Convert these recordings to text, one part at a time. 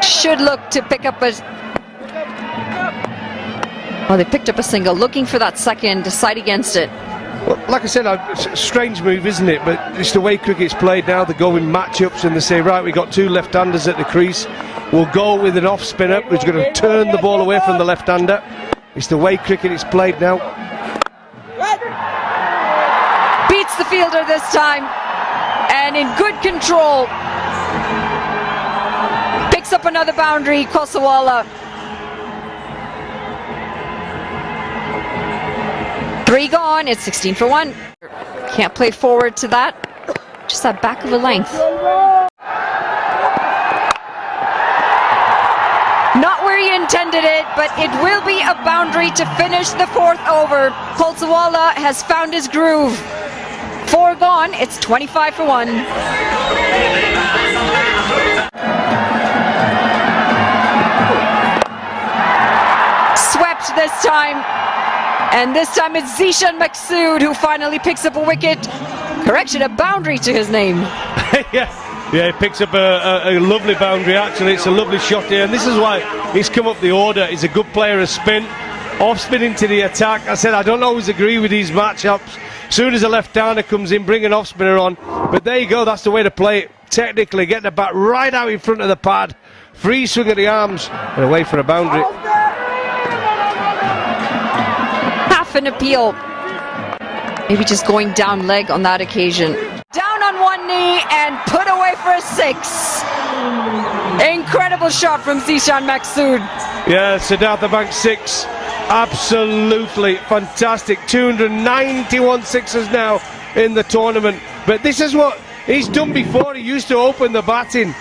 should look to pick up a... Well, they picked up a single, looking for that second to side against it. Well, like I said, a strange move, isn't it? But it's the way cricket's played now. They go in matchups and they say, right, we've got two left-handers at the crease. We'll go with an off-spinner who's going to turn the ball away from the left-hander. It's the way cricket is played now. Beats the fielder this time, and in good control. Picks up another boundary, Kosawala. 3 gone, it's 16 for 1. Can't play forward to that. Just that back of a length. Not where he intended it, but it will be a boundary to finish the 4th over. Kosawala has found his groove. 4 gone, it's 25 for 1. Swept this time. And this time it's Zishan Maqsood who finally picks up a wicket. Correction, a boundary to his name. Yeah, he picks up a lovely boundary, actually. It's a lovely shot here, and this is why he's come up the order. He's a good player of spin, off-spin into the attack. I said I don't always agree with these matchups. As soon as a left-hander comes in, bring an off-spinner on. But there you go, that's the way to play it. Technically, get the bat right out in front of the pad. Free swing of the arms, and away for a boundary. Half an appeal. Maybe just going down leg on that occasion. Down on one knee and put away for a 6. Incredible shot from Zishan Maqsood. Yeah, Siddhartha Bank 6. Absolutely fantastic. 291 sixes now in the tournament. But this is what he's done before. He used to open the batting.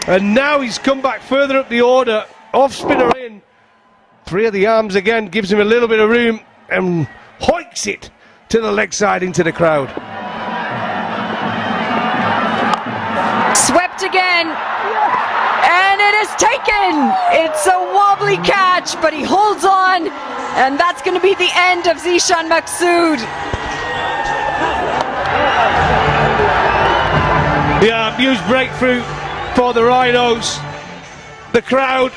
And now he's come back further up the order. Off spinner in. Free of the arms again. Gives him a little bit of room. And hoiks it to the leg side into the crowd. Swept again, and it is taken. It's a wobbly catch, but he holds on, and that's going to be the end of Zishan Maqsood. Yeah, huge breakthrough for the Rhinos. The crowd,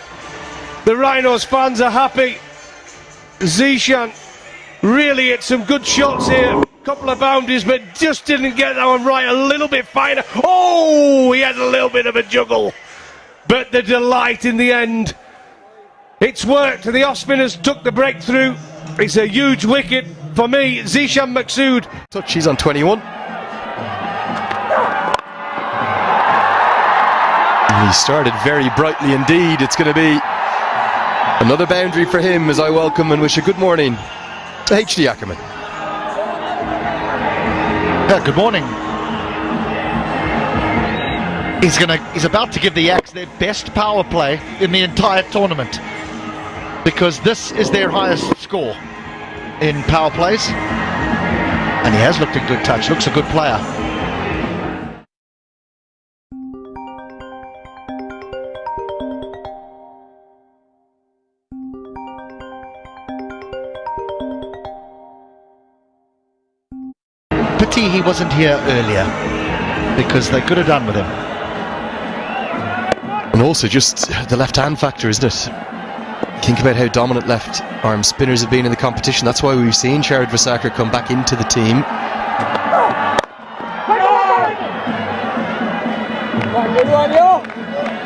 the Rhinos fans are happy. Zishan really hit some good shots here. Couple of boundaries, but just didn't get that one right. A little bit finer. Oh, he had a little bit of a juggle. But the delight in the end. It's worked. The off-spinners took the breakthrough. It's a huge wicket for me. Zishan Maqsood. Touch, he's on 21. He started very brightly indeed. It's going to be another boundary for him as I welcome and wish a good morning to HD Ackerman. Good morning. He's about to give the Yaks their best power play in the entire tournament, because this is their highest score in power plays, and he has looked in good touch. Looks a good player. Pity he wasn't here earlier, because they could have done with him. And also just the left hand factor, isn't it? Think about how dominant left arm spinners have been in the competition. That's why we've seen Sharad Vasakar come back into the team.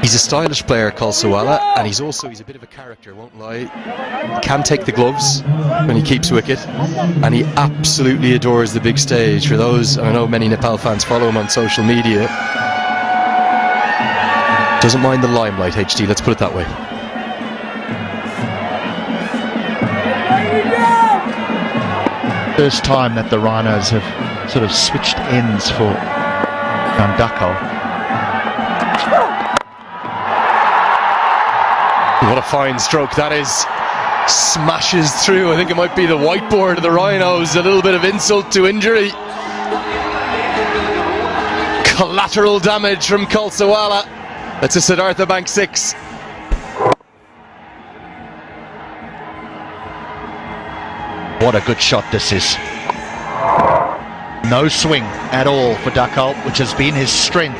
He's a stylish player, Kosawala, and he's a bit of a character, won't lie. He can take the gloves when he keeps wicket, and he absolutely adores the big stage. For those, I know many Nepal fans follow him on social media. Doesn't mind the limelight, HD, let's put it that way. First time that the Rhinos have sort of switched ends for Gandako. What a fine stroke that is. Smashes through. I think it might be the whiteboard of the Rhinos. A little bit of insult to injury. Collateral damage from Kosawala. That's a Siddhartha Bank 6. What a good shot this is. No swing at all for Dakal, which has been his strength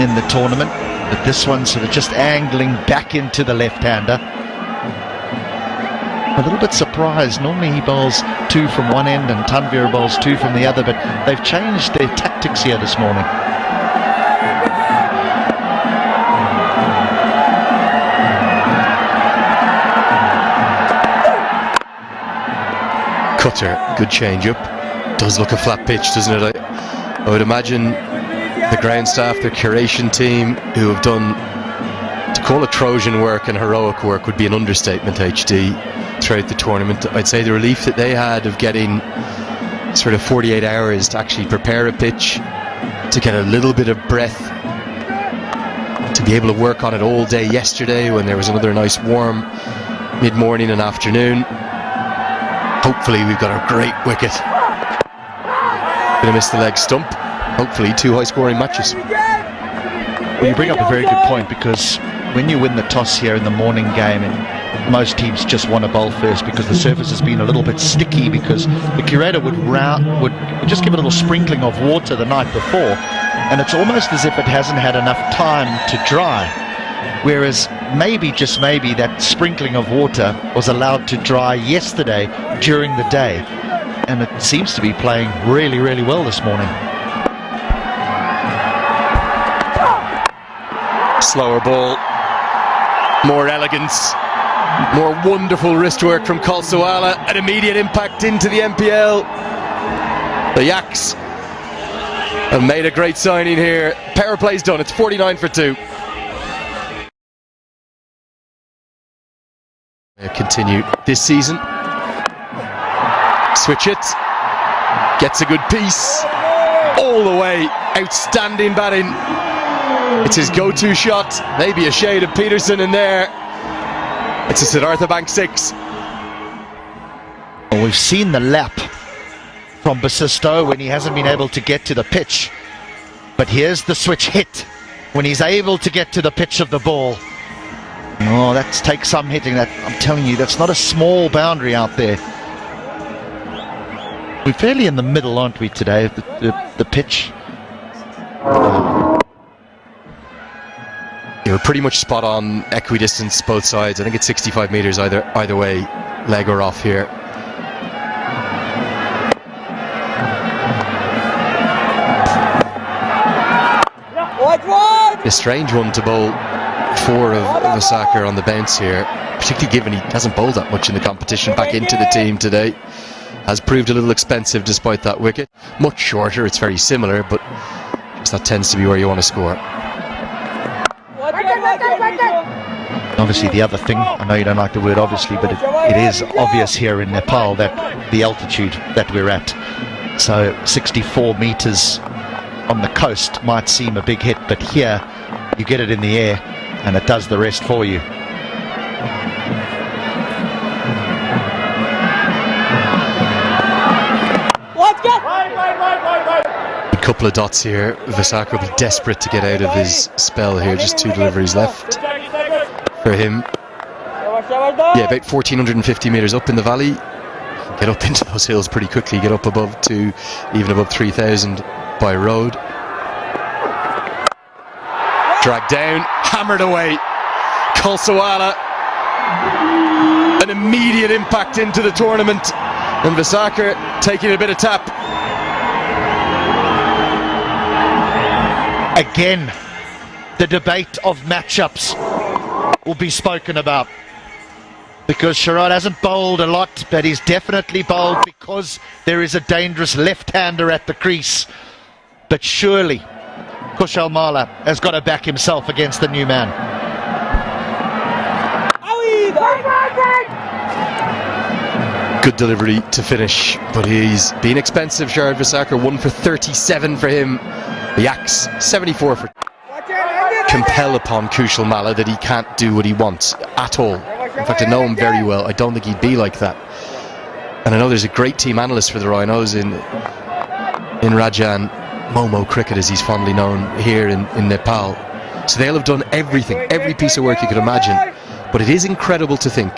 in the tournament. But this one sort of just angling back into the left-hander. A little bit surprised. Normally he bowls 2 from one end and Tanvir bowls 2 from the other, but they've changed their tactics here this morning. Cutter, good change up. Does look a flat pitch, doesn't it? I would imagine the ground staff, their curation team, who have done, to call it Trojan work and heroic work would be an understatement, HD, throughout the tournament. I'd say the relief that they had of getting sort of 48 hours to actually prepare a pitch, to get a little bit of breath, to be able to work on it all day yesterday when there was another nice warm mid-morning and afternoon. Hopefully we've got a great wicket. Gonna miss the leg stump. Hopefully 2 high-scoring matches. Well, you bring up a very good point, because when you win the toss here in the morning game, and most teams just want to bowl first because the surface has been a little bit sticky, because the curator would just give it a little sprinkling of water the night before, and it's almost as if it hasn't had enough time to dry. Whereas maybe, just maybe, that sprinkling of water was allowed to dry yesterday during the day, and it seems to be playing really, really well this morning. Slower ball, more elegance, more wonderful wrist work from Kulsawala, an immediate impact into the MPL. The Yaks have made a great signing here. Power play's done, it's 49 for 2. Continue this season. Switch it, gets a good piece all the way. Outstanding batting. It's his go-to shot, maybe a shade of Peterson in there. It's a Siddhartha Bank 6. Well, we've seen the lap from Basisto when he hasn't been able to get to the pitch, but here's the switch hit when he's able to get to the pitch of the ball. Oh, that takes some hitting. That, I'm telling you, that's not a small boundary out there. We're fairly in the middle, aren't we, today, the pitch? They were pretty much spot on equidistance both sides. I think it's 65 metres either way, leg or off here. A strange one to bowl 4 of Vasaker on the bounce here, particularly given he hasn't bowled that much in the competition. Back into the team today, has proved a little expensive despite that wicket. Much shorter, it's very similar, but that tends to be where you want to score. Obviously the other thing, I know you don't like the word obviously, but it is obvious here in Nepal that the altitude that we're at. So 64 metres on the coast might seem a big hit, but here you get it in the air and it does the rest for you. A couple of dots here. Vasaker will be desperate to get out of his spell here. Just 2 deliveries left for him. Yeah, about 1,450 metres up in the valley. Get up into those hills pretty quickly. Get up above to even above 3,000 by road. Dragged down, hammered away. Kulsawala, an immediate impact into the tournament, and Vasaker taking a bit of tap. Again, the debate of matchups will be spoken about, because Sharad hasn't bowled a lot, but he's definitely bowled because there is a dangerous left-hander at the crease. But surely Kushal Mala has got to back himself against the new man. Good delivery to finish, but he's been expensive. Sharad Vasaker, 1 for 37 for him. The Yaks, 74 for. Compel upon Kushal Mala that he can't do what he wants at all. In fact, I know him very well. I don't think he'd be like that. And I know there's a great team analyst for the Rhinos in Rajan, Momo Cricket as he's fondly known here in Nepal. So they'll have done everything, every piece of work you could imagine. But it is incredible to think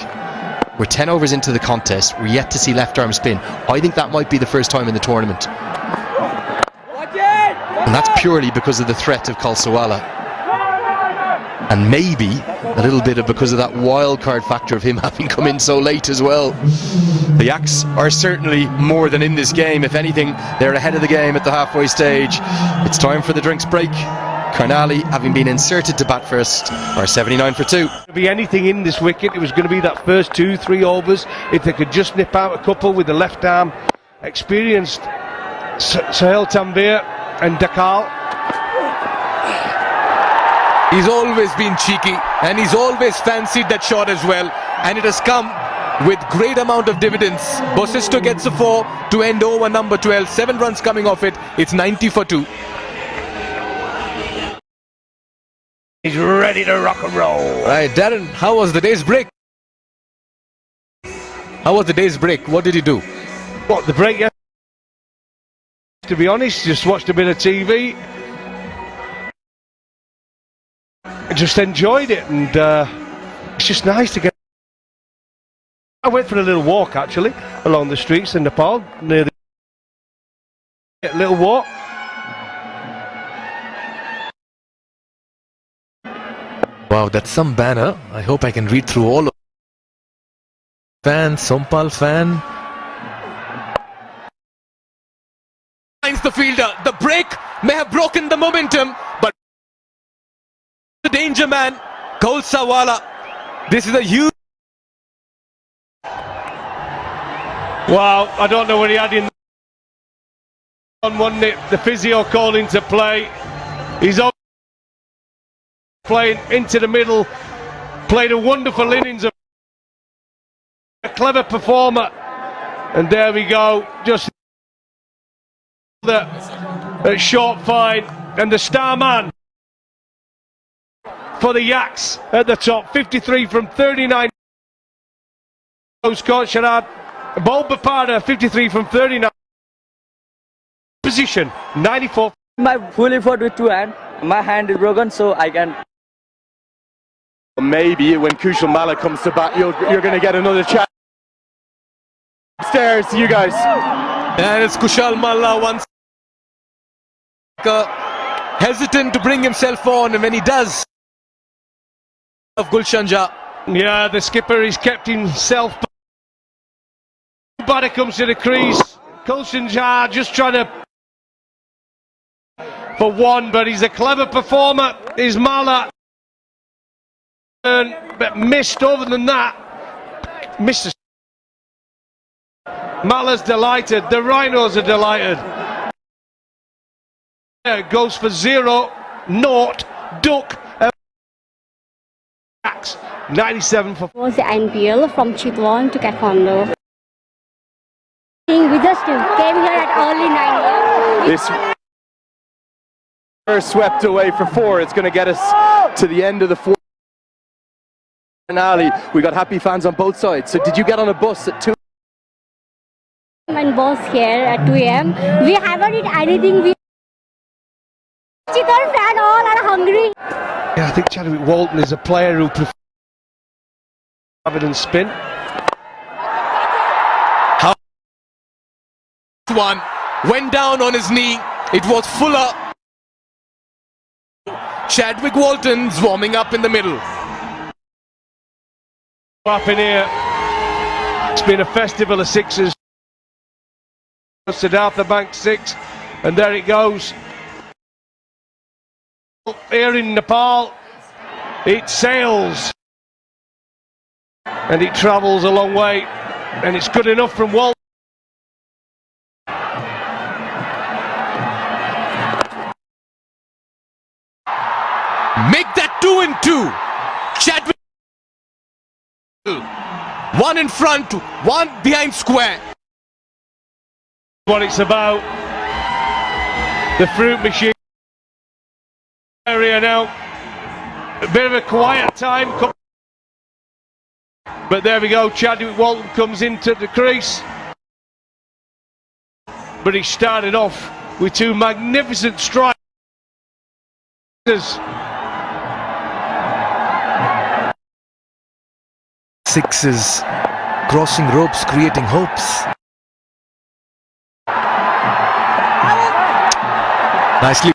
we're 10 overs into the contest, we're yet to see left arm spin. I think that might be the first time in the tournament. And that's purely because of the threat of Kulsawala. And maybe a little bit of because of that wild card factor of him having come in so late as well. The Yaks are certainly more than in this game. If anything, they're ahead of the game at the halfway stage. It's time for the drinks break. Karnali, having been inserted to bat first, are 79 for 2. To be anything in this wicket, it was going to be that first 2-3 overs. If they could just nip out a couple with the left arm, experienced Sahel Tanvir and Dakal. He's always been cheeky and he's always fancied that shot as well, and it has come with great amount of dividends. Bosisto gets a 4 to end over number 12, 7 runs coming off it. It's 90 for 2. He's ready to rock and roll. Right, Darren, how was the day's break? How was the day's break? What did you do? What, the break? Yeah. To be honest, just watched a bit of TV. I just enjoyed it, and it's just nice to get. I went for a little walk actually along the streets in Nepal near the little walk. Wow, that's some banner. I hope I can read through all of fan, Sompal fan. Finds the fielder. The break may have broken the momentum, but the danger man, Kaulsawala. This is a huge. Wow, I don't know what he had in on one nip. The physio called into play. He's playing into the middle. Played a wonderful innings of a clever performer. And there we go. Just the short fine. And the star man for the Yaks at the top. 53 from 39. Scott Sharad. Ball Bapada, 53 from 39. Position, 94. My full effort with 2 hands. My hand is broken, so I can. Maybe when Kushal Malik comes to bat, you're going to get another chance. Upstairs to you guys. And it's Kushal Malla once hesitant to bring himself on, and when he does, of Gulshan. Yeah, the skipper, he's kept himself. Batter comes to the crease. Gulshan just trying to for one, but he's a clever performer. Is Mala, but missed. Other than that, missed. Mala's delighted. The Rhinos are delighted. Goes for 0, naught, duck. 97 for. Was the NPL from Chitwan to Kathmandu. We just came here at early 9 years. This swept away for 4. It's going to get us to the end of the 4th. Karnali, we got happy fans on both sides. So did you get on a bus at 2? And bus here at 2 a.m. We haven't eaten anything. We chicken fan all are hungry. Yeah, I think Chadwick Walton is a player who prefers than spin. One went down on his knee. It was Fuller. Chadwick Walton's warming up in the middle. Up in here. It's been a festival of sixes. Siddhartha Bank 6, and there it goes. Here in Nepal, it sails and it travels a long way, and it's good enough from Walton. Make that 2 and 2. Chadwick. 1 in front, 1 behind square. What it's about. The fruit machine area now. A bit of a quiet time. But there we go. Chadwick Walton comes into the crease. But he started off with 2 magnificent strikes. Sixes, crossing ropes, creating hopes. Nicely.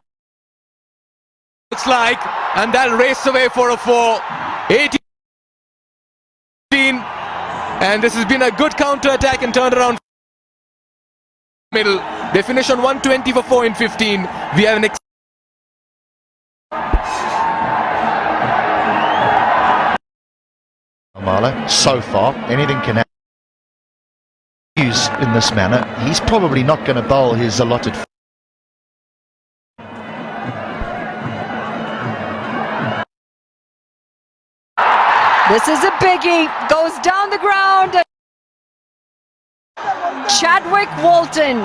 looks like, and they'll race away for a 4. 18, and this has been a good counter-attack and turnaround. Middle, they finish on 120 for 4 in 15. We have an Marla, so far, anything can happen. Use in this manner, he's probably not going to bowl his allotted. This is a biggie. Goes down the ground. Chadwick Walton.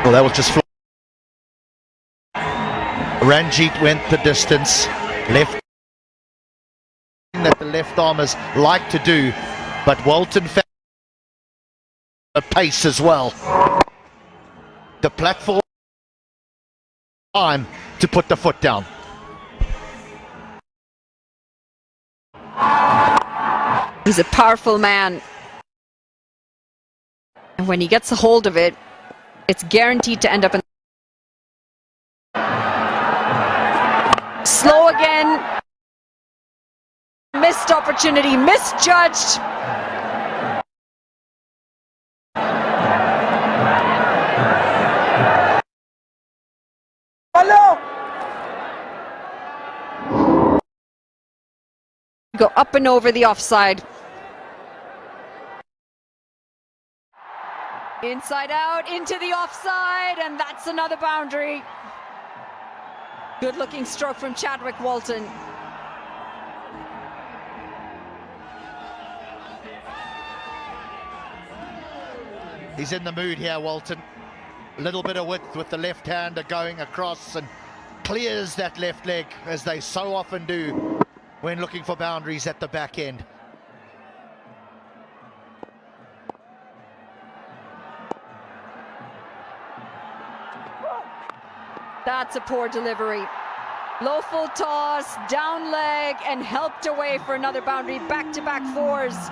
Well, that was just. Ranjit went the distance. Left. That the left armers like to do, but Walton found a pace as well. The platform. Time to put the foot down. He's a powerful man. And when he gets a hold of it, it's guaranteed to end up in... Slow again. Missed opportunity, misjudged. Go up and over the offside. Inside out, into the offside, and that's another boundary. Good looking stroke from Chadwick Walton. He's in the mood here, Walton. A little bit of width with the left hander going across and clears that left leg, as they so often do when looking for boundaries at the back end. That's a poor delivery. Low full toss, down leg, and helped away for another boundary. Back-to-back 4s.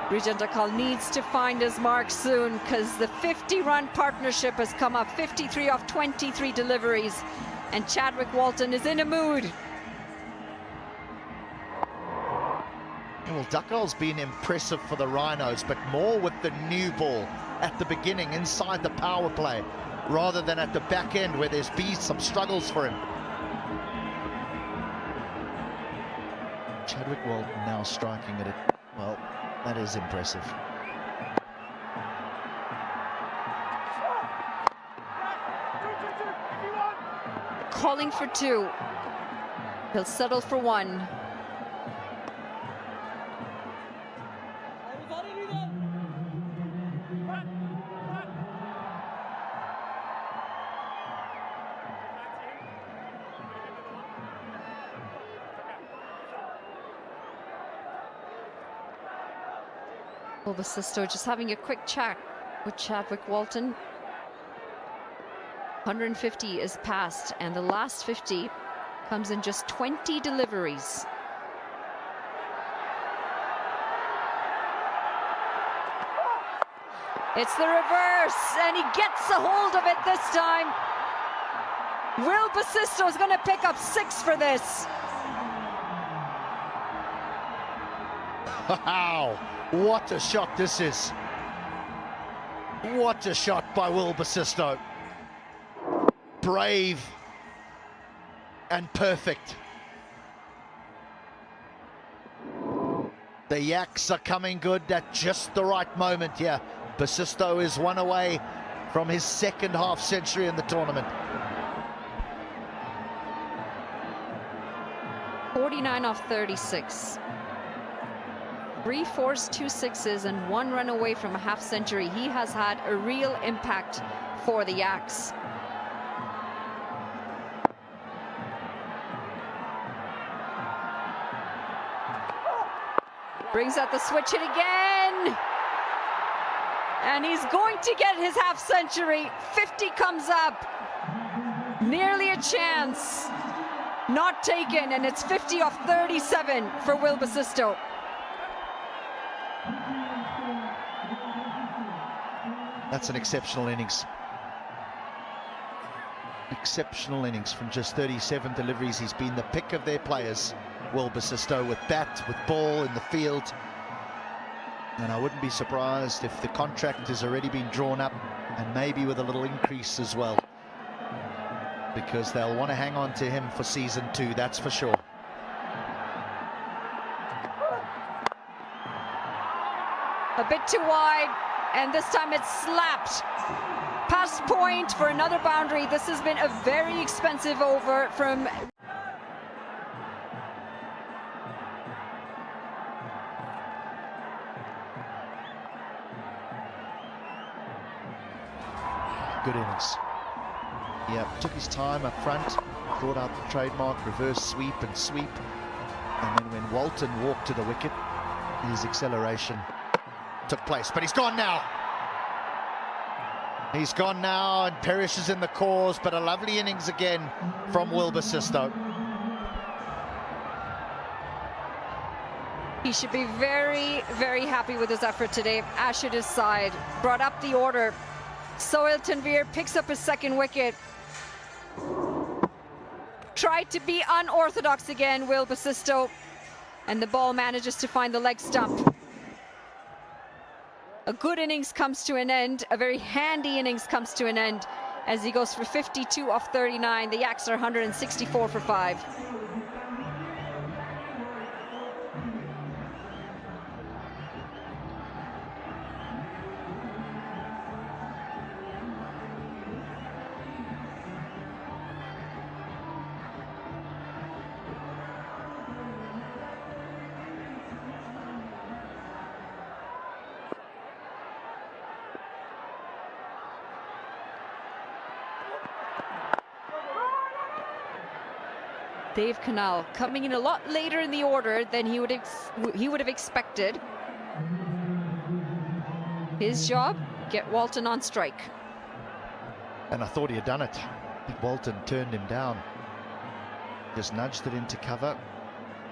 Rajendra needs to find his mark soon, because the 50-run partnership has come up 53 off 23 deliveries, and Chadwick Walton is in a mood. Well, Ducko's been impressive for the Rhinos, but more with the new ball at the beginning, inside the power play, rather than at the back end where there's been some struggles for him. Chadwick Walton now striking at it. Well, that is impressive. Calling for 2. He'll settle for 1. Basisto just having a quick chat with Chadwick Walton. 150 is passed, and the last 50 comes in just 20 deliveries. It's the reverse, and he gets a hold of it this time. Will Basisto is going to pick up 6 for this. Wow, what a shot this is. What a shot by Will Basisto. Brave and perfect. The Yaks are coming good at just the right moment here. Basisto is 1 away from his second half century in the tournament. 49 off 36. 3 fours, 2 sixes, and 1 run away from a half century. He has had a real impact for the Yaks. Brings out the switch hit again. And he's going to get his half century. 50 comes up. Nearly a chance. Not taken, and it's 50 off 37 for Will Basisto. That's an exceptional innings. Exceptional innings from just 37 deliveries. He's been the pick of their players, Will Basisto, with bat, with ball in the field. And I wouldn't be surprised if the contract has already been drawn up, and maybe with a little increase as well, because they'll want to hang on to him for season 2, that's for sure. A bit too wide, and this time it's slapped. Past point for another boundary. This has been a very expensive over from... Good innings. Yeah, took his time up front, brought out the trademark reverse sweep and sweep. And then when Walton walked to the wicket, his acceleration took place. But he's gone now. He's gone now, and perishes in the cause, but a lovely innings again from Will Basisto. He should be very, very happy with his effort today. Ash at his side, brought up the order. Sohail Tanvir picks up his second wicket. Tried to be unorthodox again, Will Basisto, and the ball manages to find the leg stump. A good innings comes to an end, a very handy innings comes to an end as he goes for 52 off 39. The Yaks are 164 for 5. Dave Karnali coming in a lot later in the order than he would have expected. His job, get Walton on strike. And I thought he had done it. Walton turned him down. Just nudged it into cover.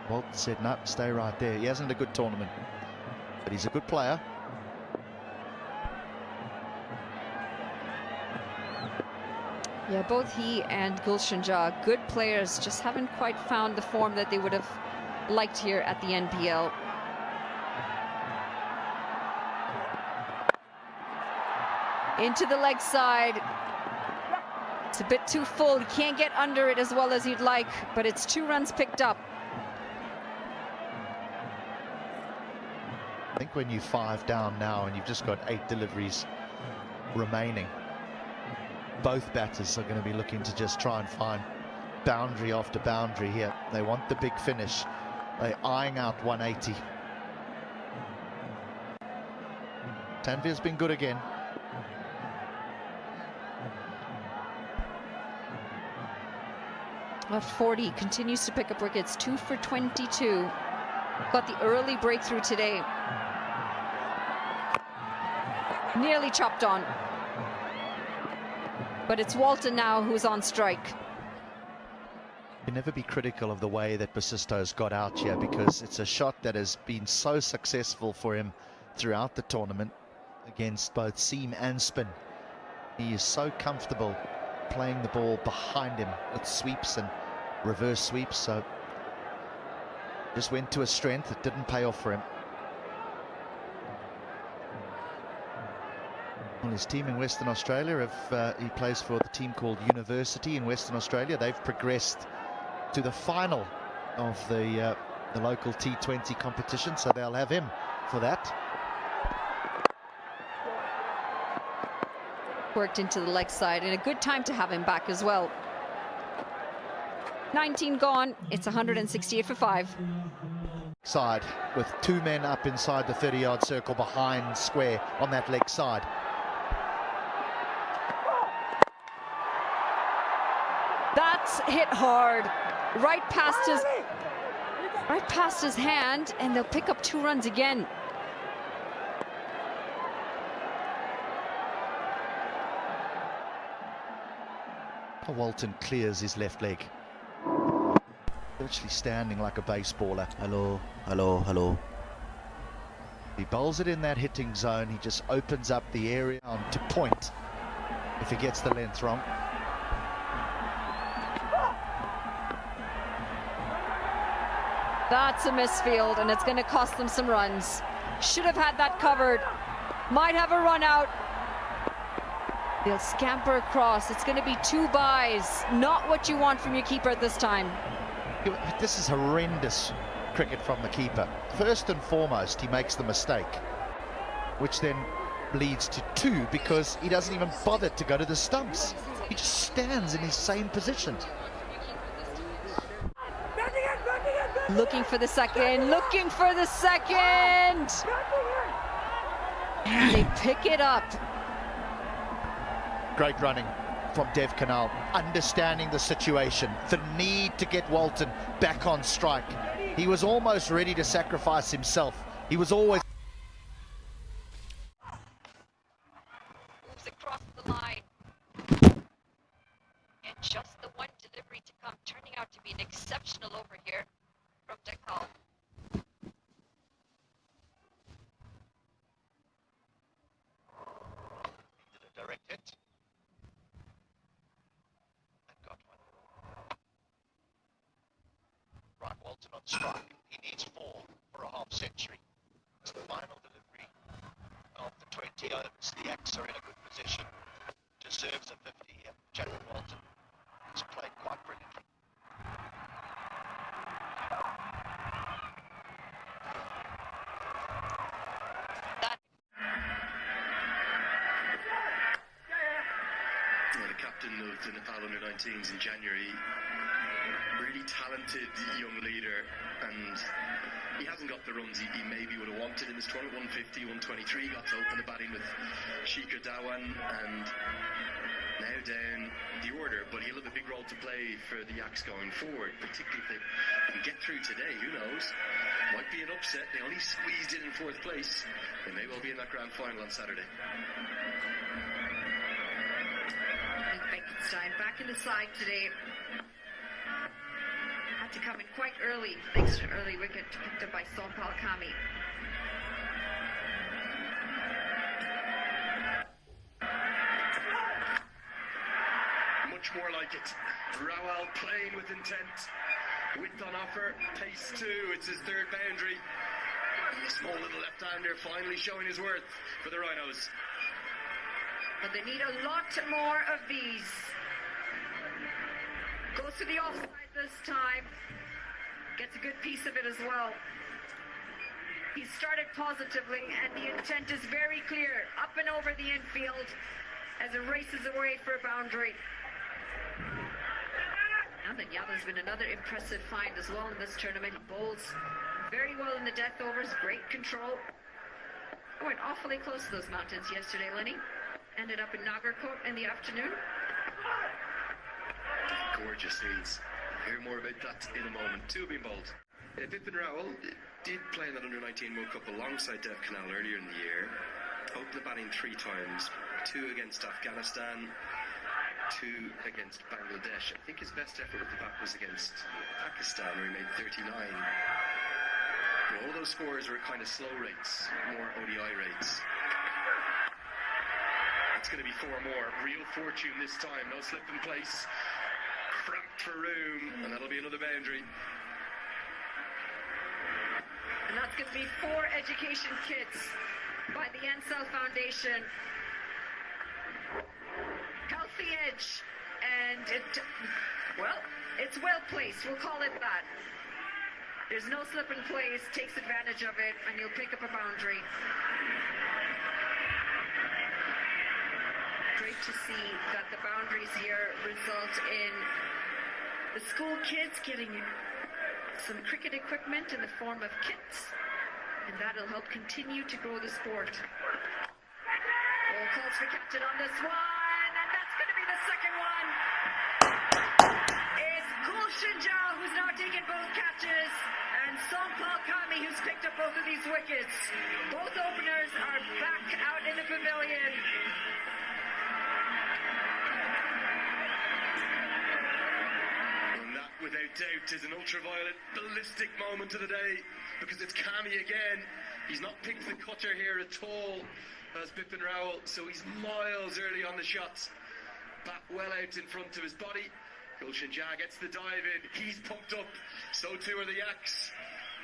Walton said, no, stay right there. He hasn't a good tournament, but he's a good player. Yeah, both he and Gulshan Jha, good players, just haven't quite found the form that they would have liked here at the NPL. Into the leg side. It's a bit too full. He can't get under it as well as he'd like, but it's 2 runs picked up. I think when you're 5 down now and you've just got 8 deliveries remaining, both batters are going to be looking to just try and find boundary after boundary here. They want the big finish. They're eyeing out 180. Tanvir's been good again. Left 40, continues to pick up wickets, 2 for 22. Got the early breakthrough today. Nearly chopped on. But it's Walton now who's on strike. You can never be critical of the way that Basisto's got out here, because it's a shot that has been so successful for him throughout the tournament against both seam and spin. He is so comfortable playing the ball behind him with sweeps and reverse sweeps, so just went to a strength that didn't pay off for him. Well, his team in Western Australia, he plays for the team called University in Western Australia. They've progressed to the final of the local T20 competition, so they'll have him for that. Worked into the leg side, and a good time to have him back as well. 19 gone, it's 168 for 5. Side with 2 men up inside the 30-yard circle behind square on that leg side. That's hit hard, right past his hand, and they'll pick up 2 runs again. Walton clears his left leg, virtually standing like a baseballer. Hello, hello, hello. He bowls it in that hitting zone. He just opens up the area to point if he gets the length wrong. That's a misfield, and it's going to cost them some runs. Should have had that covered. Might have a run out. They'll scamper across. It's going to be 2 byes. Not what you want from your keeper at this time. This is horrendous cricket from the keeper. First and foremost, he makes the mistake, which then leads to 2 because he doesn't even bother to go to the stumps. He just stands in his same position. Looking for the second, looking for the second! And they pick it up. Great running from Dev Karnali, understanding the situation, the need to get Walton back on strike. He was almost ready to sacrifice himself. He was always... Moves across the line. And just the one delivery to come, turning out to be an exceptional over here from Dekal. Did a direct hit. And got one. Right, Walton on strike. He needs 4 for a half century. It's the final delivery of the 20 overs. The Yaks are in a good position. Deserves a 50 here. Jack Walton has played quite brilliantly. The captain of the Nepal under-19s in January, really talented young leader, and he hasn't got the runs he maybe would have wanted in this tournament. 150, 123, got to open the batting with Shikhar Dhawan, and now down the order, but he'll have a big role to play for the Yaks going forward, particularly if they can get through today. Who knows? Might be an upset. They only squeezed in 4th place. They may well be in that grand final on Saturday. Bekenstein back in the side today. Had to come in quite early thanks to an early wicket picked up by Sonpal Kami. Much more like it. Rawal playing with intent. Width on offer. Pace 2. It's his 3rd boundary. And the small little left-hander finally showing his worth for the Rhinos. But they need a lot more of these. Goes to the offside this time. Gets a good piece of it as well. He started positively, and the intent is very clear. Up and over the infield as it races away for a boundary. And then Yada's been another impressive find as well in this tournament. He bowls very well in the death overs, great control. Went awfully close to those mountains yesterday, Lenny. Ended up in Nagarkot in the afternoon. Gorgeous scenes. Hear more about that in a moment. 2 have been bowled. Bipin Rawal did play in that under-19 World Cup alongside Dev Karnali earlier in the year. Opened the batting 3 times. 2 against Afghanistan, 2 against Bangladesh. I think his best effort with the bat was against Pakistan, where he made 39. But all those scores were kind of slow rates, more ODI rates. It's going to be 4 more. Real fortune this time. No slip in place. Cramped for room. And that'll be another boundary. And that's going to be 4 education kits by the Ansel Foundation. Healthy edge. And it's well placed. We'll call it that. There's no slip in place. Takes advantage of it. And you'll pick up a boundary. Great to see that the boundaries here result in the school kids getting some cricket equipment in the form of kits, and that'll help continue to grow the sport. All calls for captain on this one, and that's going to be the second one. It's Gulshan Jha who's now taken both catches, and Sonpal Kami who's picked up both of these wickets. Both openers are back out in the pavilion. Without doubt is an ultraviolet ballistic moment of the day, because it's Kami again. He's not picked the cutter here at all, as Bipin Rowell, so he's miles early on the shots. Bat well out in front of his body. Gulshan Jha gets the dive in. He's pumped up. So too are the Yaks.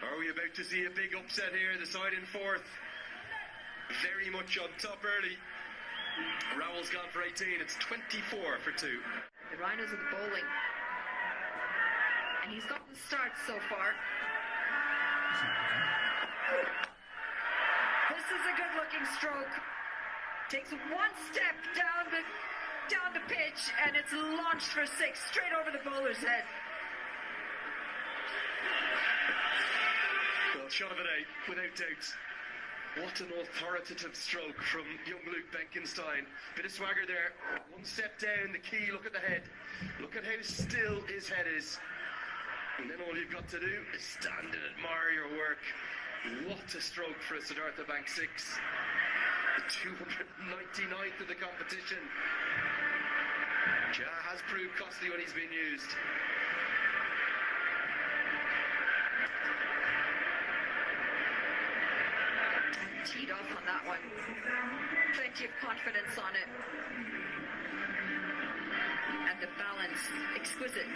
Are we about to see a big upset here? The side in fourth. Very much on top early. Rowell's gone for 18. It's 24 for 2. The Rhinos are bowling. And he's gotten the start so far. This is a good looking stroke. Takes one step down the pitch, and it's launched for 6 straight over the bowler's head. Well, shot of an 8, without doubt. What an authoritative stroke from young Luke Benkenstein. Bit of swagger there. One step down, the key, look at the head. Look at how still his head is. And then all you've got to do is stand and admire your work. What a stroke for a Siddhartha Bank 6. The 299th of the competition. Jha has proved costly when he's been used. Teed off on that one. Plenty of confidence on it. And the balance, exquisite.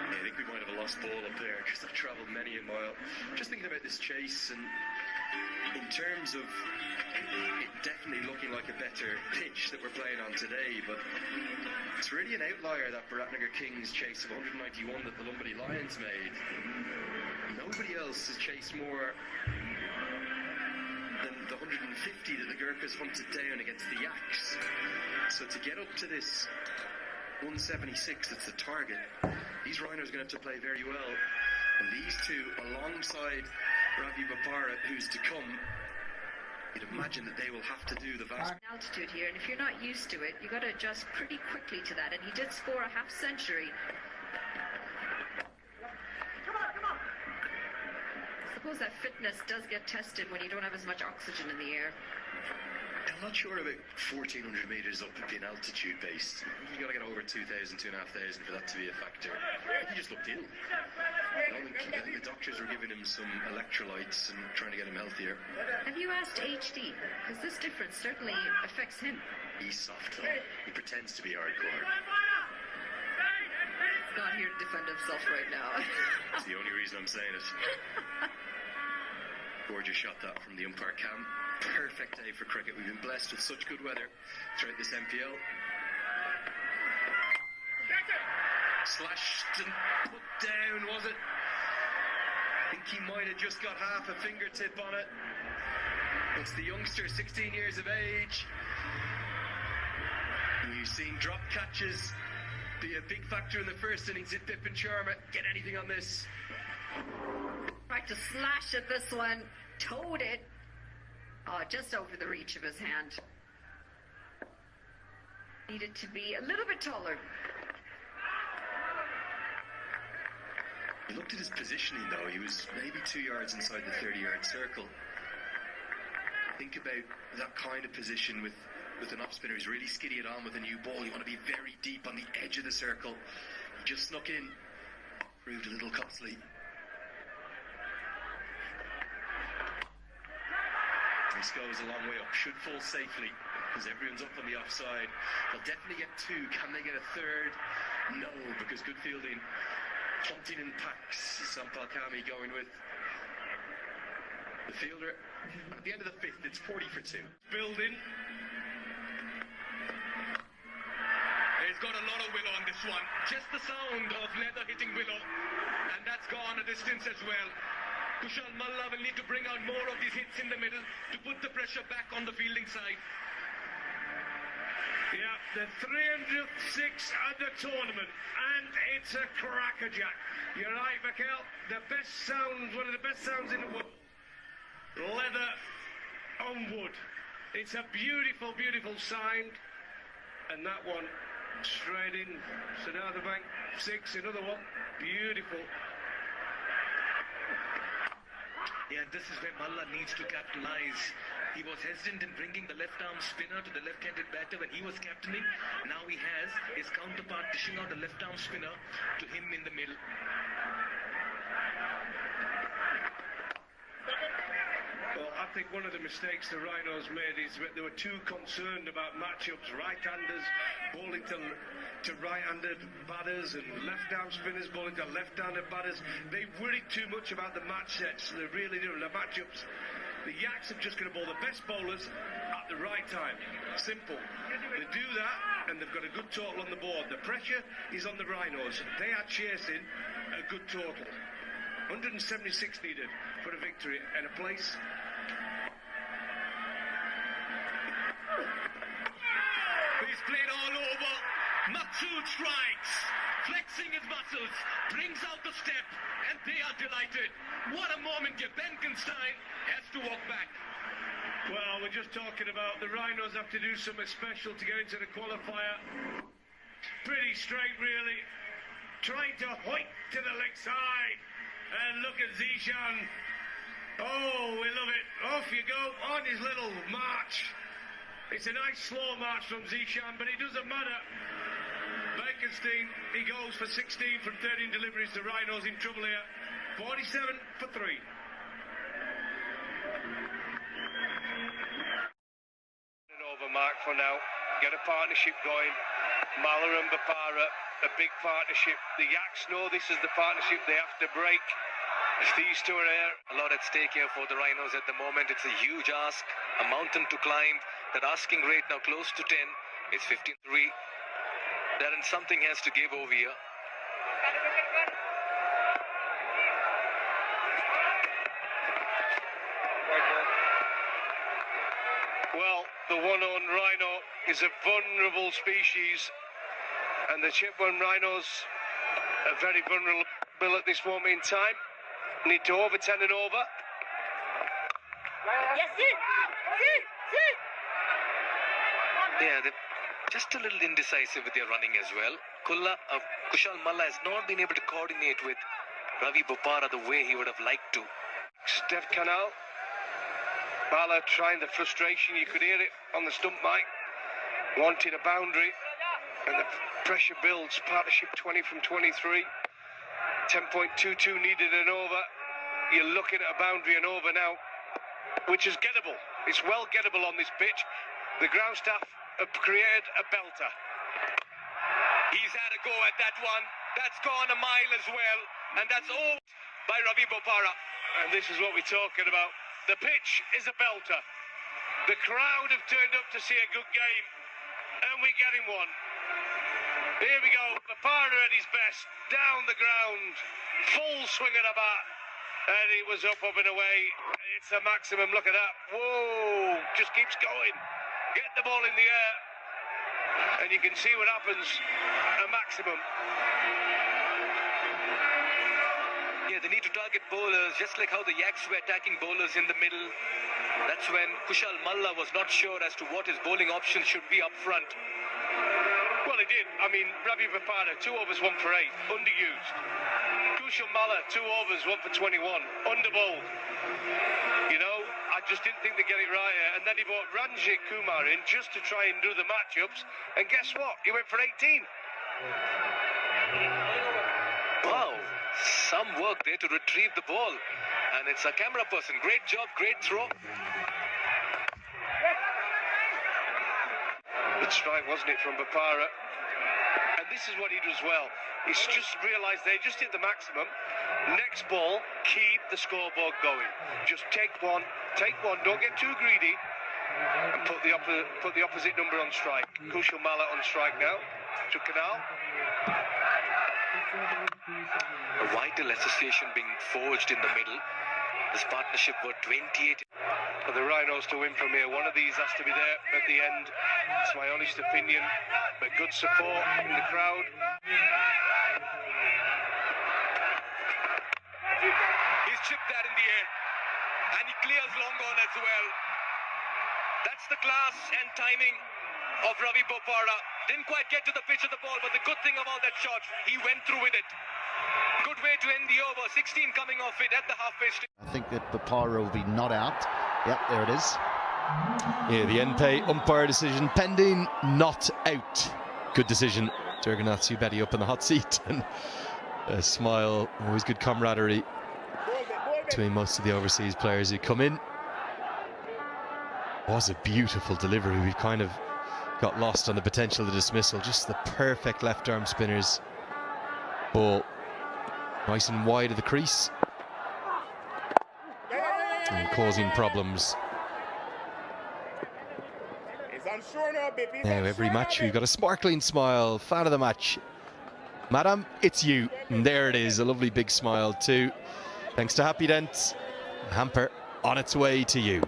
I think we might have a lost ball up there because I've travelled many a mile. Just thinking about this chase, and in terms of it definitely looking like a better pitch that we're playing on today, but it's really an outlier, that Biratnagar Kings chase of 191 that the Lumbini Lions made. Nobody else has chased more than the 150 that the Gurkhas hunted down against the Yaks. So to get up to this 176 that's the target, these Rhinos are going to have to play very well. And these two, alongside Ravi Bapara, who's to come, you'd imagine that they will have to do the vast Altitude here, and if you're not used to it, you've got to adjust pretty quickly to that. And he did score a half century. I suppose that fitness does get tested when you don't have as much oxygen in the air. I'm not sure about 1,400 metres up being altitude based. You've got to get over 2,000, 2,500 for that to be a factor. He just looked ill. I think the doctors were giving him some electrolytes and trying to get him healthier. Have you asked HD? Because this difference certainly affects him. He's soft though. He pretends to be hardcore. He's not here to defend himself right now. That's the only reason I'm saying it. Gorgeous shot that from the umpire cam. Perfect day for cricket. We've been blessed with such good weather throughout this MPL. Slashed and put down, was it? I think he might have just got half a fingertip on it. It's the youngster, 16 years of age. We've seen drop catches be a big factor in the first innings. Did Bipin Sharma get anything on this? Tried to slash at this one, towed it. Oh, just over the reach of his hand. Needed to be a little bit taller. He looked at his positioning though. He was maybe 2 yards inside the 30-yard circle. Think about that kind of position with an off spinner who's really skiddy it on with a new ball. You want to be very deep on the edge of the circle. He just snuck in. Proved a little costly. This goes a long way up. Should fall safely because everyone's up on the offside. They'll definitely get 2. Can they get a 3rd? No, because good fielding. Hunting in packs. Sampal Kami going with the fielder. At the end of the 5th, it's 40 for 2. Building. He's got a lot of willow on this one. Just the sound of leather hitting willow. And that's gone a distance as well. Kushal Malla will need to bring out more of these hits in the middle to put the pressure back on the fielding side. Yeah, the 306 at the tournament, and it's a crackerjack. You're right, Mikel. The best sounds, one of the best sounds in the world. Leather on wood. It's a beautiful, beautiful sound. And that one, straight in, Siddhartha Bank 6, another one, beautiful. Yeah, this is where Malla needs to capitalize He was hesitant in bringing the left-arm spinner to the left-handed batter when he was captaining. Now he has his counterpart dishing out a left-arm spinner to him in the middle. Well, I think one of the mistakes the Rhinos made is that they were too concerned about matchups, right-handers bowling to right-handed batters and left-arm spinners bowling to left-handed batters. They worried too much about the match sets, they really do, the matchups. The Yaks are just going to bowl the best bowlers at the right time. Simple. They do that and they've got a good total on the board. The pressure is on the Rhinos. They are chasing a good total. 176 needed for a victory and a place. He's played all over. Maksud strikes, flexing his muscles, brings out the step, and they are delighted. What a moment here. Benkenstein has to walk back. Well, we're just talking about the Rhinos have to do something special to get into the qualifier. Pretty straight, really. Trying to hoik to the leg side. And look at Zishan. Oh, we love it. Off you go on his little march. It's a nice slow march from Zishan, but it doesn't matter. Benkenstein, he goes for 16 from 13 deliveries. The Rhinos in trouble here. 47 for 3. Over mark for now. Get a partnership going. Malla and Bapara, a big partnership. The Yaks know this is the partnership they have to break. If these two are here, A lot at stake here for the Rhinos at the moment. It's a huge ask, a mountain to climb. That asking rate now close to 10. It's 15-3. Darren, something has to give over here. well, the one-on rhino is a vulnerable species, and the chipworm rhinos are very vulnerable at this moment in time. Need to over 10 and over. Yes, Yeah, they're just a little indecisive with their running as well. Kushal Malla has not been able to coordinate with Ravi Bopara the way he would have liked to. Steph Canal. Bala trying the frustration, you could hear it on the stump mic. Wanted a boundary, and the pressure builds. Partnership 20 from 23. 10.22 needed and over. You're looking at a boundary and over now, which is gettable. It's well gettable on this pitch. The ground staff have created a belter. He's had a go at that one. That's gone a mile as well. And that's over by Ravi Bopara. And this is what we're talking about. The pitch is a belter. The crowd have turned up to see a good game, and we're getting one. Here we go. Bopara at his best. Down the ground. Full swing of the bat. And it was up and away. It's a maximum. Look at that. Whoa. Just keeps going. Get the ball in the air. And you can see what happens. A maximum. Yeah, they need to target bowlers, just like how the Yaks were attacking bowlers in the middle. That's when Kushal Malla was not sure as to what his bowling options should be up front. Well, he did. I mean, Ravi Bopara, 2 overs, 1 for 8, underused. Kushal Malla, 2 overs, 1 for 21, underbowled. You know, I just didn't think they'd get it right here. And then he brought Ranjit Kumar in just to try and do the matchups. And guess what? He went for 18. Wow, some work there to retrieve the ball. And it's a camera person. Great job, great throw. Good strike, wasn't it, from Bopara? And this is what he does well. He's just realised they just hit the maximum. Next ball, keep the scoreboard going. Just take one, don't get too greedy, and put the opposite number on strike. Kushal Malla on strike now. To Canal. A vital association being forged in the middle. This partnership were 28. For the Rhinos to win from here, one of these has to be there at the end. It's my honest opinion, but good support in the crowd. He's chipped that in the air, and he clears long on as well. That's the class and timing of Ravi Bopara. Didn't quite get to the pitch of the ball, but the good thing about that shot, he went through with it. Good way to end the over. 16 coming off it at the halfway stage. I think that Bopara will be not out. Yep, there it is. Yeah, the NPay umpire decision pending, not out. Good decision. Durganatsu Betty up in the hot seat, and a smile, always good camaraderie between most of the overseas players who come in. Was a beautiful delivery. We've kind of got lost on the potential of the dismissal. Just the perfect left arm spinners. Ball nice and wide of the crease and causing problems. Now every match we've got a sparkling smile. Fan of the match, Madam, it's you. And there it is, a lovely big smile too. Thanks to Happy Dent. Hamper on its way to you.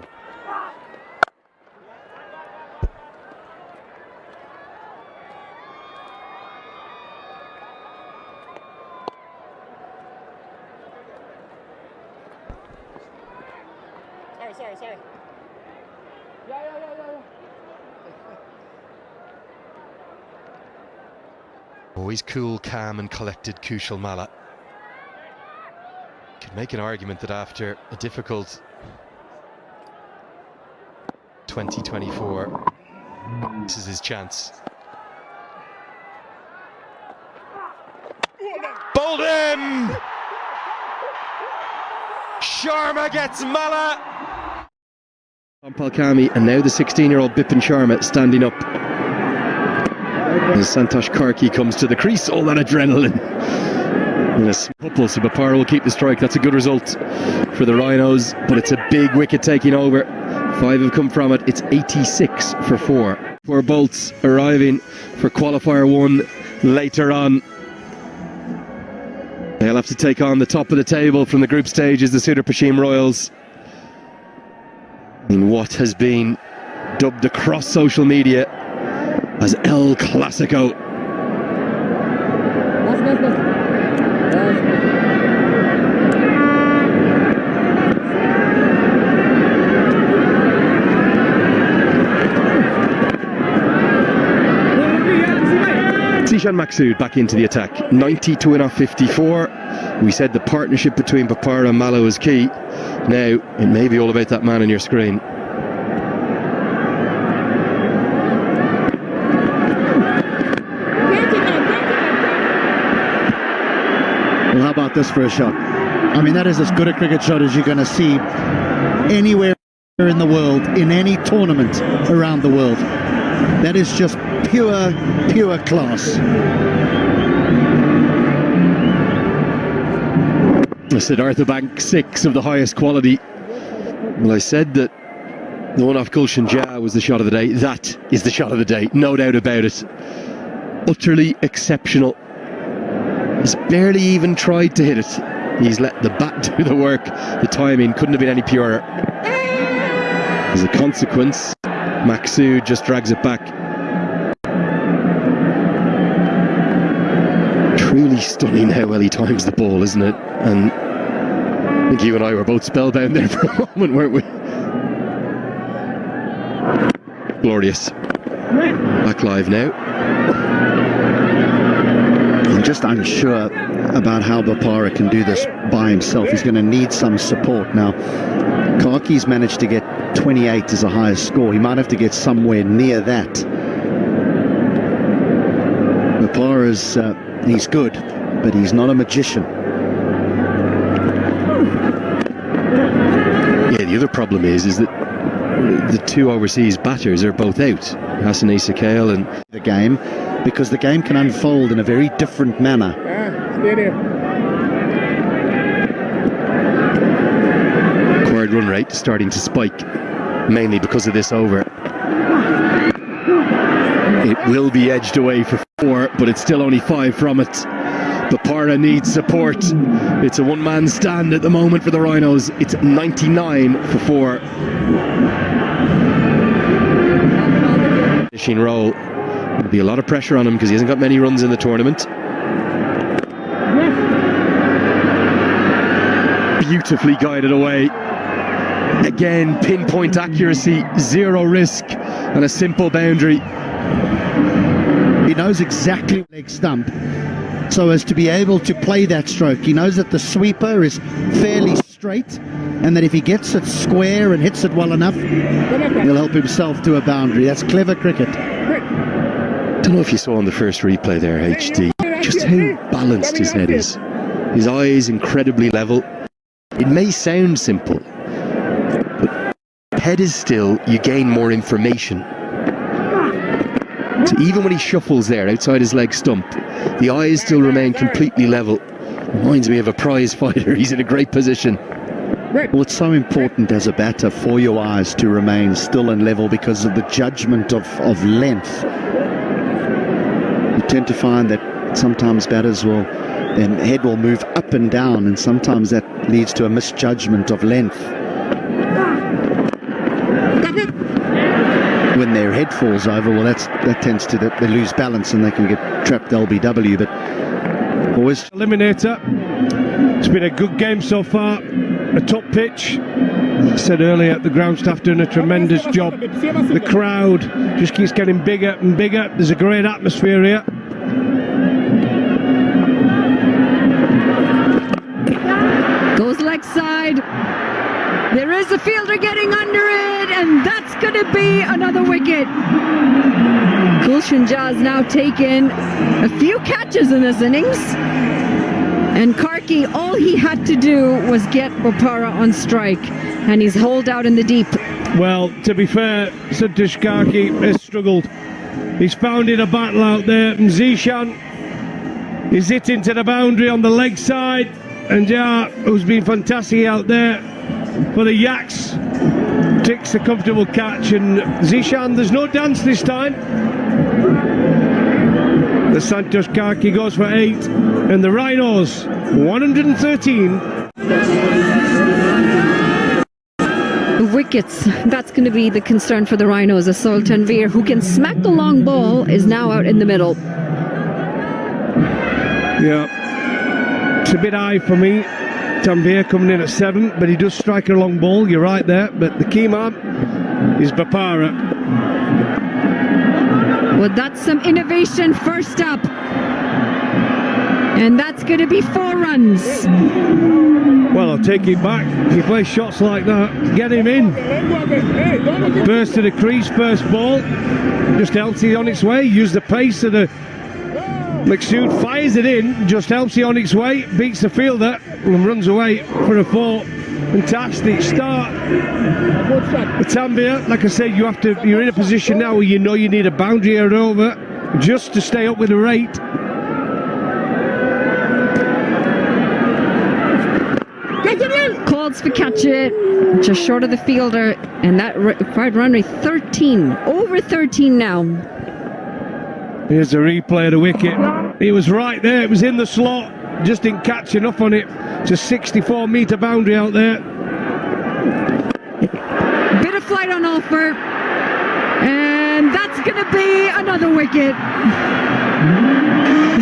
Sorry. Always cool, calm and collected Kushal Malla. Could make an argument that after a difficult 2024, this is his chance. Bowled in! Sharma gets Malla! Palkami, and now the 16-year-old Bipin Sharma standing up. As Santosh Karki comes to the crease, all that adrenaline. And a couple, so Bapara will keep the strike. That's a good result for the Rhinos, but it's a big wicket taking over. 5 have come from it. It's 86 for 4. 4 bolts arriving for qualifier 1 later on. They'll have to take on the top of the table from the group stages, the Sudar Pashim Royals, in what has been dubbed across social media as El Clasico. Zishan Maksud back into the attack. 90 to win off 54. We said the partnership between Bapara and Mallow is key. Now it may be all about that man on your screen. Well, how about this for a shot? I mean, that is as good a cricket shot as you're going to see anywhere in the world, in any tournament around the world. That is just pure class. Siddhartha Bank 6 of the highest quality. Well, I said that the one off Gulshan Jah was the shot of the day. That is the shot of the day, no doubt about it. Utterly exceptional. He's barely even tried to hit it. He's let the bat do the work. The timing couldn't have been any purer. As a consequence, Maksud just drags it back. Truly stunning how well he times the ball, isn't it? And I think you and I were both spellbound there for a moment, weren't we? Glorious. Back live now. I'm just unsure about how Bapara can do this by himself. He's going to need some support now. Karki's managed to get 28 as the highest score. He might have to get somewhere near that. Bapara's he's good, but he's not a magician. Yeah, the other problem is that the 2 overseas batters are both out. Hassan Issa Kale and the game, because the game can unfold in a very different manner. Required run rate starting to spike, mainly because of this over. It will be edged away for 4, but it's still only 5 from it. Bapara needs support. It's a one-man stand at the moment for the Rhinos. It's 99 for 4. Finishing roll. There'll be a lot of pressure on him because he hasn't got many runs in the tournament. Beautifully guided away. Again, pinpoint accuracy, 0 risk, and a simple boundary. He knows exactly leg stump. so as to be able to play that stroke. He knows that the sweeper is fairly straight, and that if he gets it square and hits it well enough, he'll help himself to a boundary. That's clever cricket. I don't know if you saw on the first replay there, HD, just how balanced his head is. His eyes incredibly level. It may sound simple, but head is still, you gain more information. So even when he shuffles there outside his leg stump, the eyes still remain completely level. Reminds me of a prize fighter. He's in a great position. Well, it's so important as a batter for your eyes to remain still and level because of the judgment of length. You tend to find that sometimes batters will, their head will move up and down, and sometimes that leads to a misjudgment of length. When their head falls over, well, that tends to, they lose balance and they can get trapped LBW. But always eliminator. It's been a good game so far. A top pitch. As I said earlier, the ground staff doing a tremendous job. The crowd just keeps getting bigger and bigger. There's a great atmosphere here. Goes leg side. There is a fielder getting under it, and that's going to be another wicket. Gulshan Jazz now taken a few catches in this innings. And Karki, all he had to do was get Bopara on strike, and he's holed out in the deep. Well, to be fair, Santosh Karki has struggled. He's found in a battle out there, and Zishan is hit into the boundary on the leg side. And Jar, who's been fantastic out there for the Yaks, takes a comfortable catch. And Zishan, there's no dance this time. The Santosh Karki goes for 8, and the Rhinos 113. Wickets, that's going to be the concern for the Rhinos. Asol Tanvir, who can smack the long ball, is now out in the middle. Yeah, it's a bit high for me. Tanvir coming in at 7, but he does strike a long ball, you're right there. But the key man is Bopara. Well, that's some innovation first up. And that's going to be 4 runs. Well, I'll take it back. If he plays shots like that, get him in. Burst to the crease, first ball. Just Elsie on its way. Use the pace of the McSood, fires it in. Just Elsie on its way. Beats the fielder and runs away for a 4. Fantastic start. Tanvir, like I said, you're in a position now where you know you need a boundary or over just to stay up with the rate. Calls for catch it, just short of the fielder, and that required run rate 13, over 13 now. Here's a replay of the wicket. He was right there, it was in the slot, just didn't catch enough on it. It's a 64-metre boundary out there. Bit of flight on offer, and that's going to be another wicket.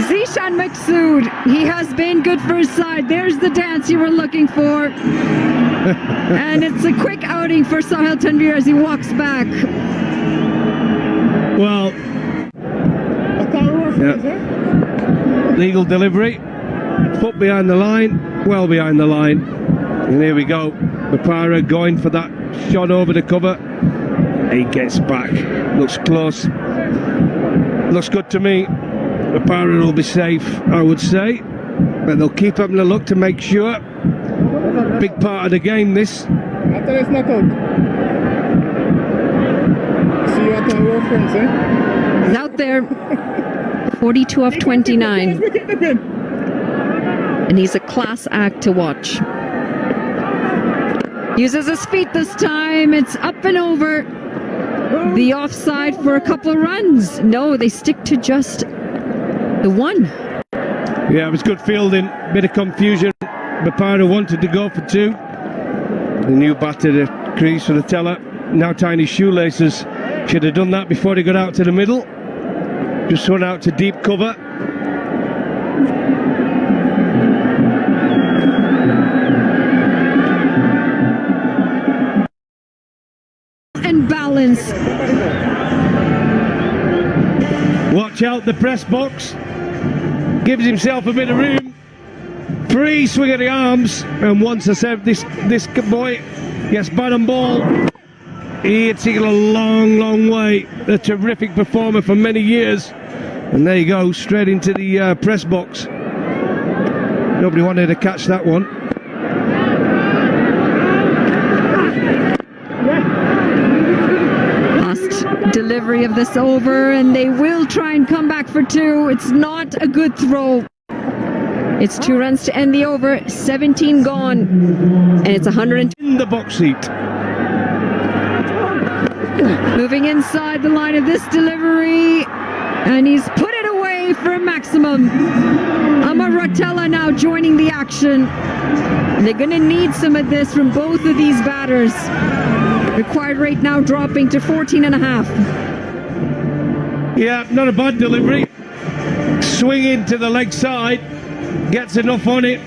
Zishan Maqsood, he has been good for his side. There's the dance you were looking for. And it's a quick outing for Sahil Tanvir as he walks back. Well, yeah. Legal delivery, foot behind the line, well behind the line. And here we go. Bopara going for that shot over the cover. He gets back. Looks close. Looks good to me. Bopara will be safe, I would say. But they'll keep having a look to make sure. Big part of the game, this. He's out there. 42 of 29. And he's a class act to watch. Uses his feet this time. It's up and over. The offside for a couple of runs. No, they stick to just the 1. Yeah, it was good fielding. Bit of confusion. Bopara wanted to go for 2. The new batter, the crease for the teller. Now tying his shoelaces. Should have done that before he got out to the middle. Just run out to deep cover. And balance. Watch out the press box. gives himself a bit of room. Free swing of the arms, and once I said this boy gets bat and ball, he hits it a long way. A terrific performer for many years, and there you go, straight into the press box. Nobody wanted to catch that one. Last delivery of this over, and they will try and come back for two. It's not a good throw. It's 2 runs to end the over, 17 gone, and it's 100 in the box seat. Moving inside the line of this delivery, and he's put it away for a maximum. Amar Rotella now joining the action. They're going to need some of this from both of these batters. Required rate now dropping to 14.5. Yeah, not a bad delivery. Swing into the leg side. Gets enough on it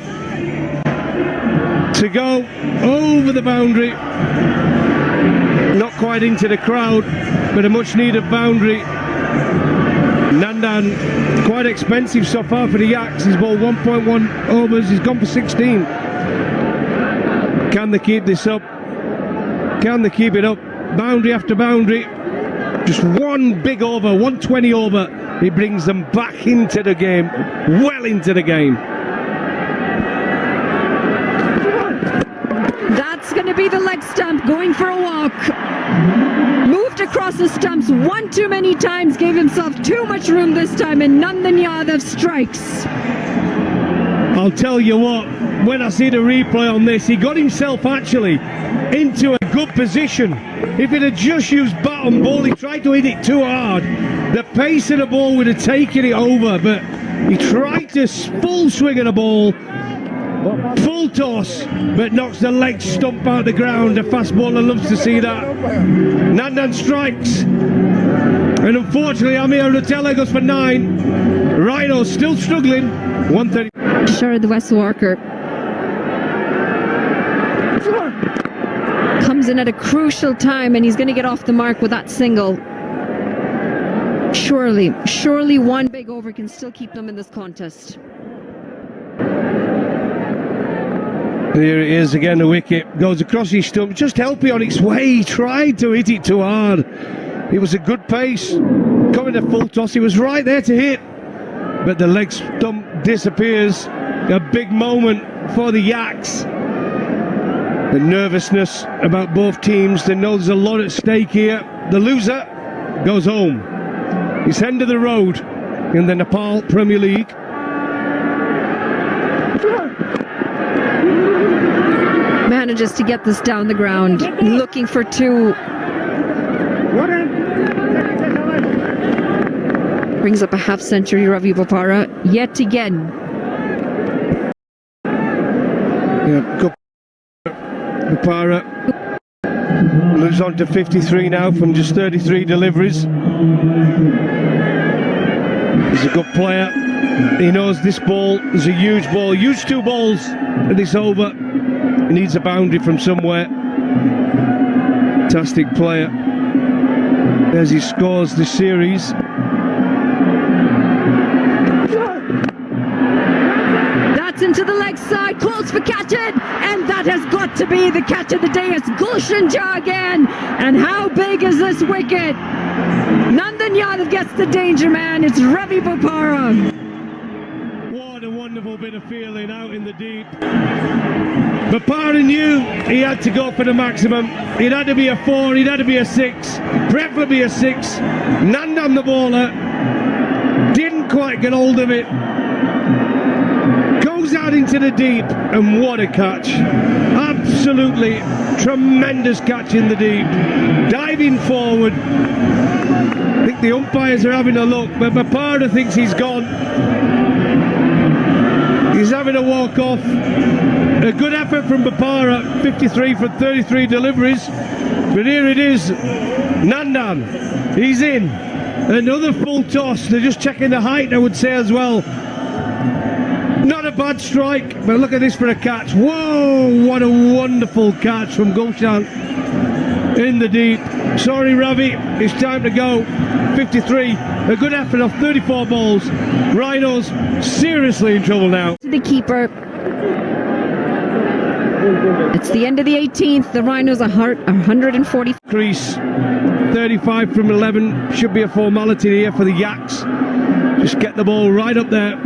to go over the boundary. Not quite into the crowd, but a much needed boundary. Nandan, quite expensive so far for the Yaks. He's bowled 1.1 overs, he's gone for 16. Can they keep this up? Can they keep it up? Boundary after boundary. Just one big over, 120 over. He brings them back into the game, well into the game. That's going to be the leg stump, going for a walk. Moved across the stumps one too many times, gave himself too much room this time, and Nandan Yadav strikes. I'll tell you what, when I see the replay on this, he got himself actually into a good position. If it had just used bat and ball, he tried to hit it too hard. The pace of the ball would have taken it over, but he tried to full swing of the ball, full toss, but knocks the leg stump out the ground. The fast bowler loves to see that. Nandan strikes, and unfortunately Amir Rotella goes for 9. Rhino still struggling. 130. Sharad West Walker comes in at a crucial time, and he's going to get off the mark with that single. Surely one big over can still keep them in this contest. Here it is again, the wicket goes across his stump, just helping on its way. He tried to hit it too hard. It was a good pace, coming to full toss, he was right there to hit, but the leg stump disappears. A big moment for the Yaks. The nervousness about both teams, they know there's a lot at stake here. The loser goes home. It's end of the road in the Nepal Premier League. Manages to get this down the ground, looking for 2. Brings up a half century, Ravi Bopara, yet again. Yeah, good. Bopara moves on to 53 now from just 33 deliveries. He's a good player. He knows this ball is a huge ball, huge 2 balls at this over. He needs a boundary from somewhere. Fantastic player as he scores this series. That's into the leg side, close for catch it, and that has got to be the catch of the day. It's Gulshan Jha again, and how big is this wicket? Nandan Yadav gets the danger man. It's Ravi Bopara. What a wonderful bit of feeling out in the deep. Bopara knew he had to go for the maximum. It had to be a 4, it had to be a 6, preferably a 6. Nandan, the bowler, didn't quite get hold of it. Goes out into the deep, and what a catch. Absolutely tremendous catch in the deep. Diving forward. I think the umpires are having a look, but Bopara thinks he's gone. He's having a walk off. A good effort from Bopara, 53 for 33 deliveries. But here it is, Nandan, he's in. Another full toss. They're just checking the height, I would say, as well. Not a bad strike, but look at this for a catch. Whoa, what a wonderful catch from Gulshan. in the deep. Sorry, Ravi, it's time to go. 53, a good effort off 34 balls. Rhinos seriously in trouble now. The keeper. It's the end of the 18th. The Rhinos are 140. Crease, 35 from 11. Should be a formality here for the Yaks. Just get the ball right up there.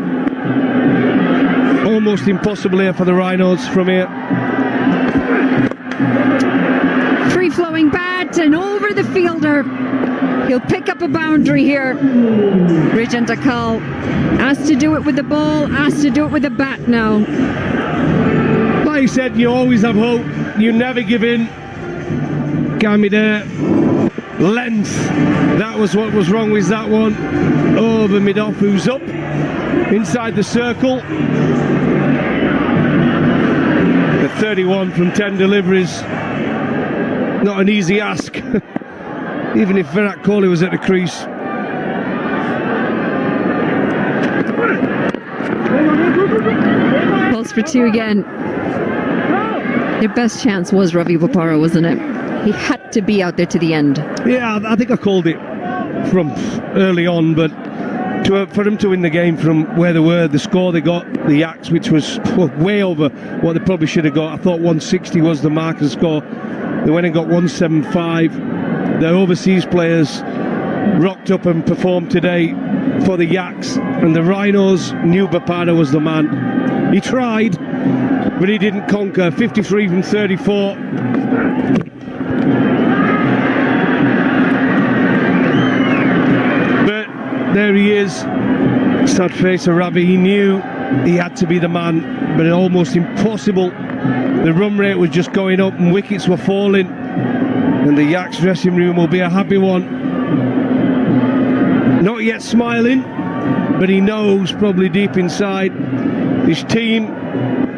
Almost impossible here for the Rhinos from here. Free-flowing bat and over the fielder. He'll pick up a boundary here. Rajan Takal asked to do it with the ball, asked to do it with the bat now. Like you said, you always have hope. You never give in. Gami there. Length. That was what was wrong with that one. Over mid-off, who's up inside the circle. The 31 from 10 deliveries. Not an easy ask. Even if Virat Kohli was at the crease. Pulse for two again. Their best chance was Ravi Bopara, wasn't it? He had to be out there to the end. Yeah, I think I called it from early on, but for them to win the game from where they were, the score they got, the Yaks, which was way over what they probably should have got. I thought 160 was the marker score. They went and got 175. The overseas players rocked up and performed today for the Yaks, and the Rhinos knew Bopara was the man. He tried, but he didn't conquer. 53 from 34. But there he is. Sad face of Ravi. He knew he had to be the man, but almost impossible. The run rate was just going up and wickets were falling, and the Yaks dressing room will be a happy one. Not yet smiling, but he knows probably deep inside his team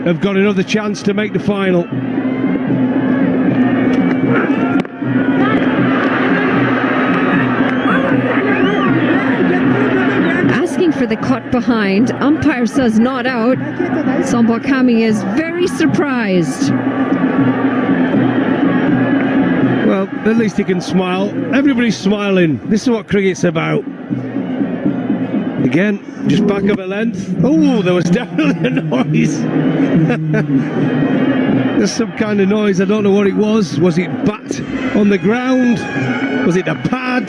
have got another chance to make the final. Asking for the cut behind. Umpire says not out. Sombha Kami is very surprised. Well, at least he can smile. Everybody's smiling. This is what cricket's about. Again, just back of a length. Oh, there was definitely a noise. There's some kind of noise. I don't know what it was. Was it bat on the ground? Was it a pad?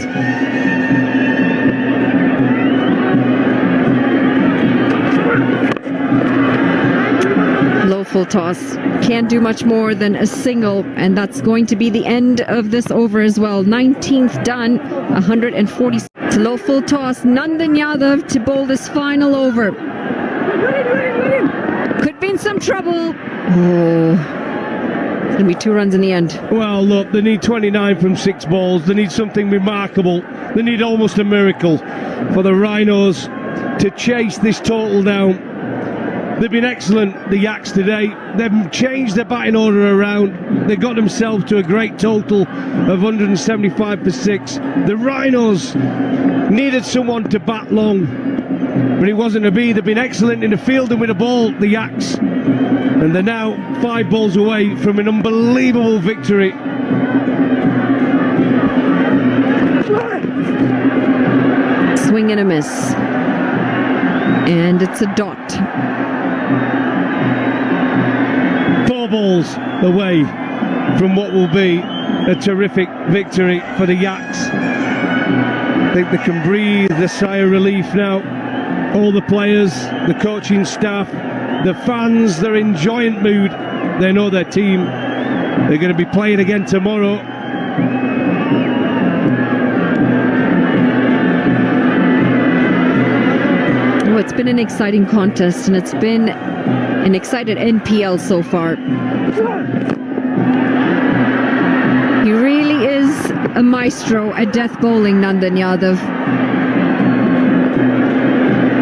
Low full toss. Can't do much more than a single, and that's going to be the end of this over as well. 19th done, 140. Low full toss. Nandan Yadav to bowl this final over. Could be in some trouble. Oh, it's going to be 2 runs in the end. Well, look, they need 29 from 6 balls. They need something remarkable. They need almost a miracle for the Rhinos to chase this total down. They've been excellent, the Yaks, today. They've changed their batting order around. They got themselves to a great total of 175 for 6. The Rhinos needed someone to bat long, but it wasn't to be. They've been excellent in the field and with the ball, the Yaks. And they're now 5 balls away from an unbelievable victory. Swing and a miss. And it's a dot. 4 balls away from what will be a terrific victory for the Yaks. I think they can breathe a sigh of relief now. All the players, the coaching staff, the fans, they're in joyous mood. They know their team. They're going to be playing again tomorrow. Oh, it's been an exciting contest, and it's been an excited NPL so far. He really is a maestro at death bowling, Nandan Yadav.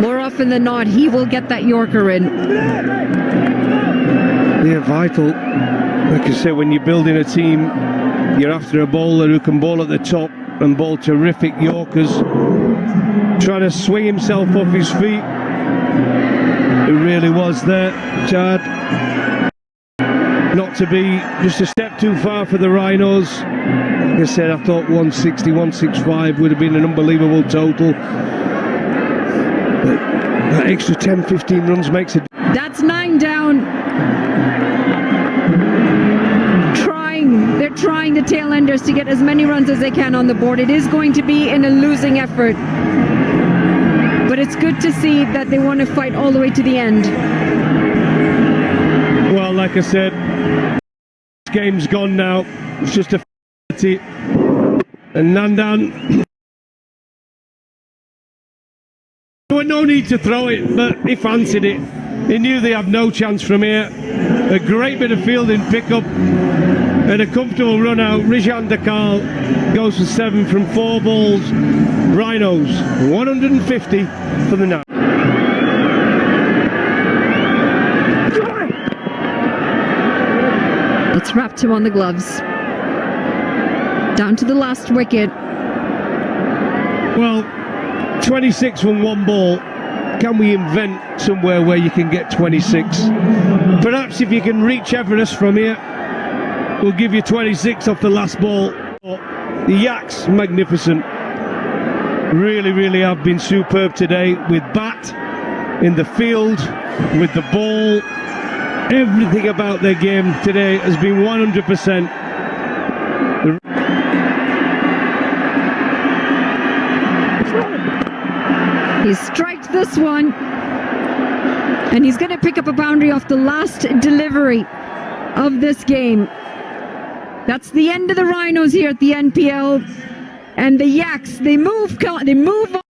More often than not, he will get that Yorker in. They're vital. Like I say, when you're building a team, you're after a bowler who can bowl at the top and bowl terrific Yorkers. Trying to swing himself off his feet. It really was there, Chad. Not to be just a step too far for the Rhinos. Like I said, I thought 160, 165 would have been an unbelievable total. But that extra 10, 15 runs makes it. That's 9 down. They're trying the tail enders to get as many runs as they can on the board. It is going to be in a losing effort. But it's good to see that they want to fight all the way to the end. Well, like I said, this game's gone now. It's just a formality. And Nandan, there was no need to throw it, but he fancied it. He knew they have no chance from here. A great bit of fielding pickup and a comfortable run out. Rijan Dakal goes for 7 from 4 balls. Rhinos 150 for the night. It's wrapped him on the gloves. Down to the last wicket. Well, 26 from 1 ball. Can we invent somewhere where you can get 26? Perhaps if you can reach Everest from here, we'll give you 26 off the last ball. The Yaks, magnificent. Really, really have been superb today with bat, in the field, with the ball. Everything about their game today has been 100%. He's striked this one, and he's going to pick up a boundary off the last delivery of this game. That's the end of the Rhinos here at the NPL, and the Yaks, they move on.